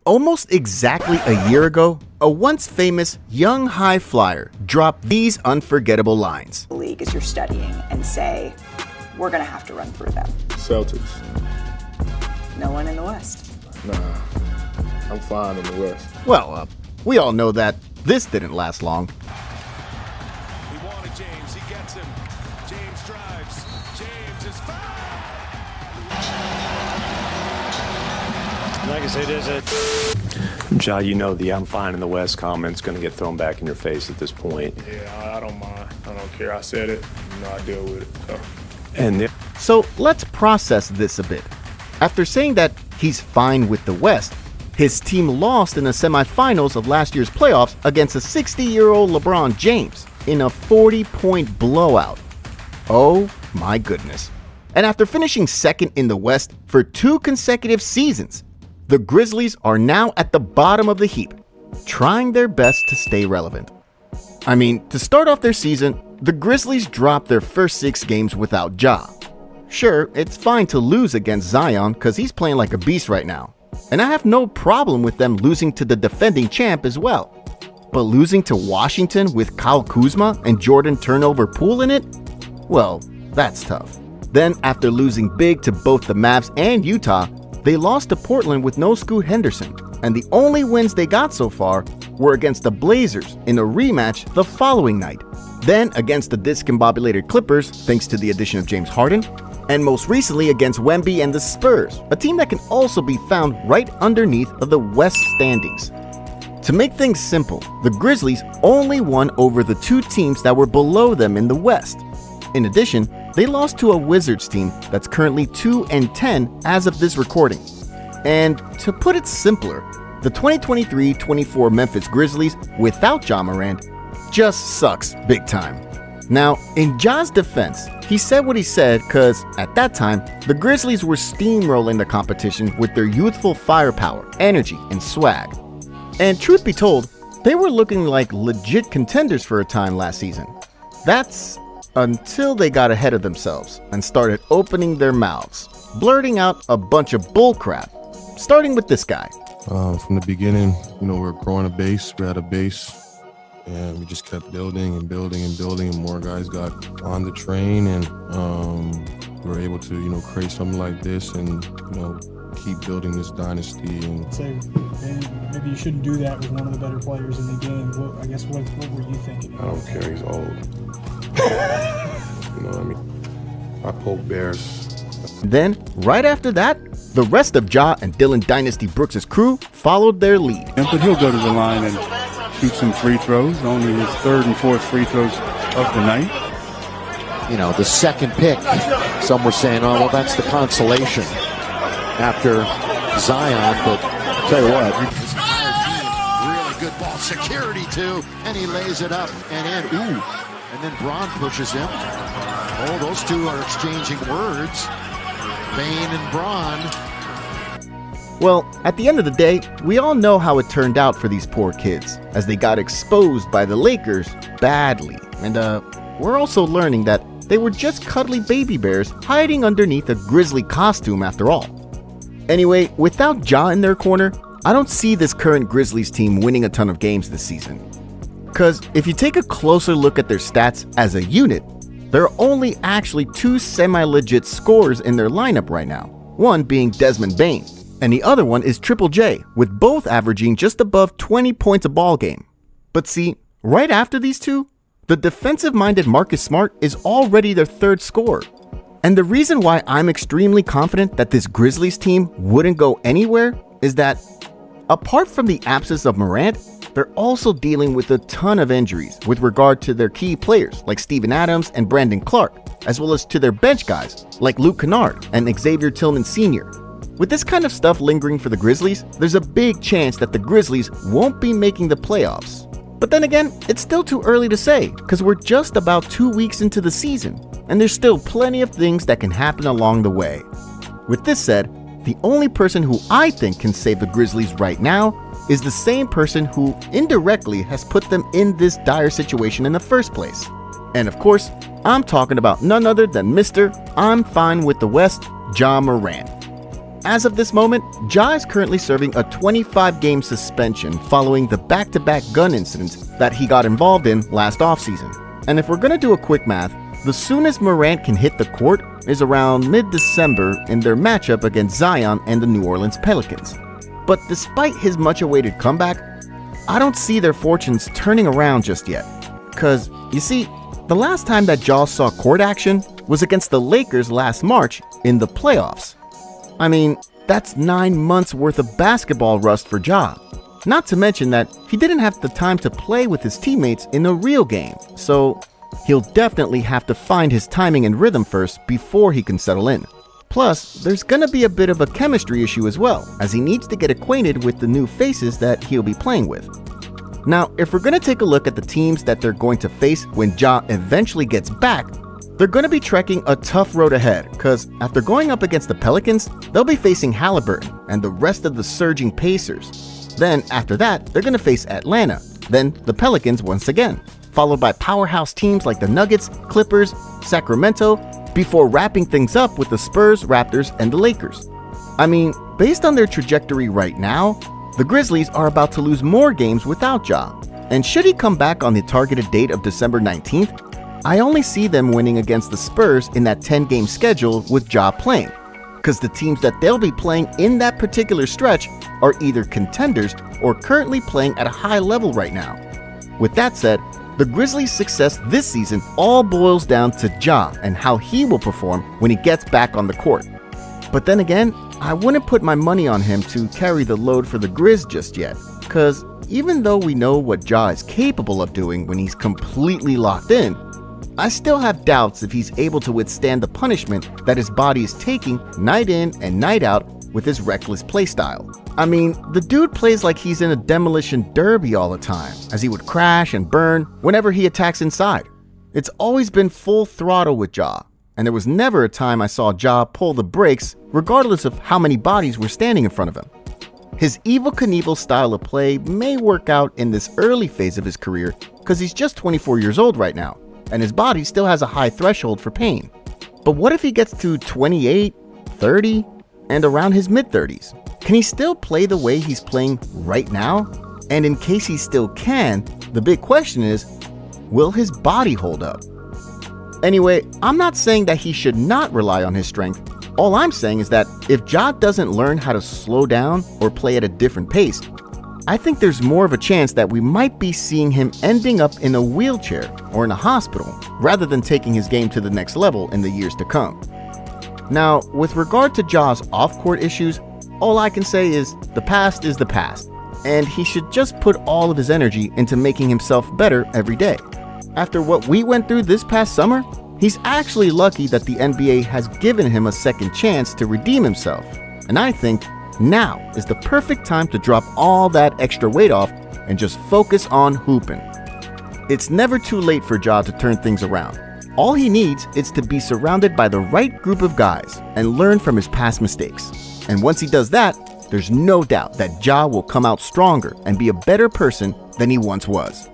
Almost exactly a year ago, a once famous young high flyer dropped these unforgettable lines. The league as you're studying and say, we're going to have to run through them. Celtics. No one in the West. Nah, I'm fine in the West. Well, we all know that this didn't last long. He wanted James, he gets him. James drives. James is fouled. Like I say, there's a... Ja, you know the I'm fine in the West comment's going to get thrown back in your face at this point. Yeah, I don't mind. I don't care. I said it. I deal with it. So let's process this a bit. After saying that he's fine with the West, his team lost in the semifinals of last year's playoffs against a 60-year-old LeBron James in a 40-point blowout. Oh my goodness. And after finishing second in the West for 2 consecutive seasons, the Grizzlies are now at the bottom of the heap, trying their best to stay relevant. I mean, to start off their season, the Grizzlies dropped their first 6 games without Ja. Sure, it's fine to lose against Zion because he's playing like a beast right now. And I have no problem with them losing to the defending champ as well. But losing to Washington with Kyle Kuzma and Jordan Turnover Poole in it? Well, that's tough. Then, after losing big to both the Mavs and Utah, they lost to Portland with no Scoot Henderson, and the only wins they got so far were against the Blazers in a rematch the following night, then against the discombobulated Clippers thanks to the addition of James Harden, and most recently against Wemby and the Spurs, a team that can also be found right underneath of the West standings. To make things simple, the Grizzlies only won over the 2 teams that were below them in the West. In addition, they lost to a Wizards team that's currently 2-10 as of this recording. And to put it simpler, the 2023-24 Memphis Grizzlies without Ja Morant just sucks big time. Now, in Ja's defense, he said what he said because at that time, the Grizzlies were steamrolling the competition with their youthful firepower, energy, and swag. And truth be told, they were looking like legit contenders for a time last season. That's until they got ahead of themselves and started opening their mouths, blurting out a bunch of bullcrap, starting with this guy. From the beginning, we were growing a base. We had a base, and we just kept building and building and building, and more guys got on the train, and we were able to, create something like this and, keep building this dynasty. And say maybe you shouldn't do that with one of the better players in the game. What were you thinking? I don't care. He's old. I poke bears. Then, right after that, the rest of Ja and Dylan Dynasty Brooks' crew followed their lead. But he'll go to the line and shoot some free throws, only his 3rd and 4th free throws of the night. The second pick, some were saying, oh, well, that's the consolation after Zion, but I'll tell you what. Really good ball, security too, and he lays it up and in, and then Braun pushes him. Oh, those two are exchanging words, Bane and Braun. Well, at the end of the day, we all know how it turned out for these poor kids, as they got exposed by the Lakers badly. And we're also learning that they were just cuddly baby bears hiding underneath a Grizzly costume after all. Anyway, without Ja in their corner, I don't see this current Grizzlies team winning a ton of games this season. Because if you take a closer look at their stats as a unit, there are only actually 2 semi-legit scorers in their lineup right now, one being Desmond Bane, and the other one is Triple J, with both averaging just above 20 points a ball game. But see, right after these two, the defensive-minded Marcus Smart is already their 3rd scorer. And the reason why I'm extremely confident that this Grizzlies team wouldn't go anywhere is that, apart from the absence of Morant, they're also dealing with a ton of injuries with regard to their key players like Steven Adams and Brandon Clark, as well as to their bench guys like Luke Kennard and Xavier Tillman Sr. With this kind of stuff lingering for the Grizzlies, there's a big chance that the Grizzlies won't be making the playoffs. But then again, it's still too early to say because we're just about 2 weeks into the season, and there's still plenty of things that can happen along the way. With this said, the only person who I think can save the Grizzlies right now is the same person who indirectly has put them in this dire situation in the first place. And of course, I'm talking about none other than Mr. I'm Fine with the West, Ja Morant. As of this moment, Ja is currently serving a 25-game suspension following the back-to-back gun incidents that he got involved in last offseason. And if we're gonna do a quick math, the soonest Morant can hit the court is around mid-December in their matchup against Zion and the New Orleans Pelicans. But despite his much-awaited comeback, I don't see their fortunes turning around just yet. Cause, you see, the last time that Ja saw court action was against the Lakers last March in the playoffs. I mean, that's 9 months worth of basketball rust for Ja. Not to mention that he didn't have the time to play with his teammates in a real game, so he'll definitely have to find his timing and rhythm first before he can settle in. Plus, there's gonna be a bit of a chemistry issue as well, as he needs to get acquainted with the new faces that he'll be playing with. Now, if we're gonna take a look at the teams that they're going to face when Ja eventually gets back, they're gonna be trekking a tough road ahead, cause after going up against the Pelicans, they'll be facing Halliburton and the rest of the surging Pacers. Then after that, they're gonna face Atlanta, then the Pelicans once again, followed by powerhouse teams like the Nuggets, Clippers, Sacramento, before wrapping things up with the Spurs, Raptors, and the Lakers. I mean, based on their trajectory right now, the Grizzlies are about to lose more games without Ja. And should he come back on the targeted date of December 19th, I only see them winning against the Spurs in that 10-game schedule with Ja playing, because the teams that they'll be playing in that particular stretch are either contenders or currently playing at a high level right now. With that said, the Grizzlies' success this season all boils down to Ja and how he will perform when he gets back on the court. But then again, I wouldn't put my money on him to carry the load for the Grizz just yet, cause even though we know what Ja is capable of doing when he's completely locked in, I still have doubts if he's able to withstand the punishment that his body is taking night in and night out with his reckless playstyle. I mean, the dude plays like he's in a demolition derby all the time, as he would crash and burn whenever he attacks inside. It's always been full throttle with Ja, and there was never a time I saw Ja pull the brakes regardless of how many bodies were standing in front of him. His Evel Knievel style of play may work out in this early phase of his career because he's just 24 years old right now, and his body still has a high threshold for pain. But what if he gets to 28, 30, and around his mid-30s? Can he still play the way he's playing right now? And in case he still can, the big question is, will his body hold up? Anyway, I'm not saying that he should not rely on his strength. All I'm saying is that if Ja doesn't learn how to slow down or play at a different pace, I think there's more of a chance that we might be seeing him ending up in a wheelchair or in a hospital, rather than taking his game to the next level in the years to come. Now, with regard to Ja's off-court issues, all I can say is the past, and he should just put all of his energy into making himself better every day. After what we went through this past summer, he's actually lucky that the NBA has given him a second chance to redeem himself, and I think now is the perfect time to drop all that extra weight off and just focus on hooping. It's never too late for Ja to turn things around. All he needs is to be surrounded by the right group of guys and learn from his past mistakes. And once he does that, there's no doubt that Ja will come out stronger and be a better person than he once was.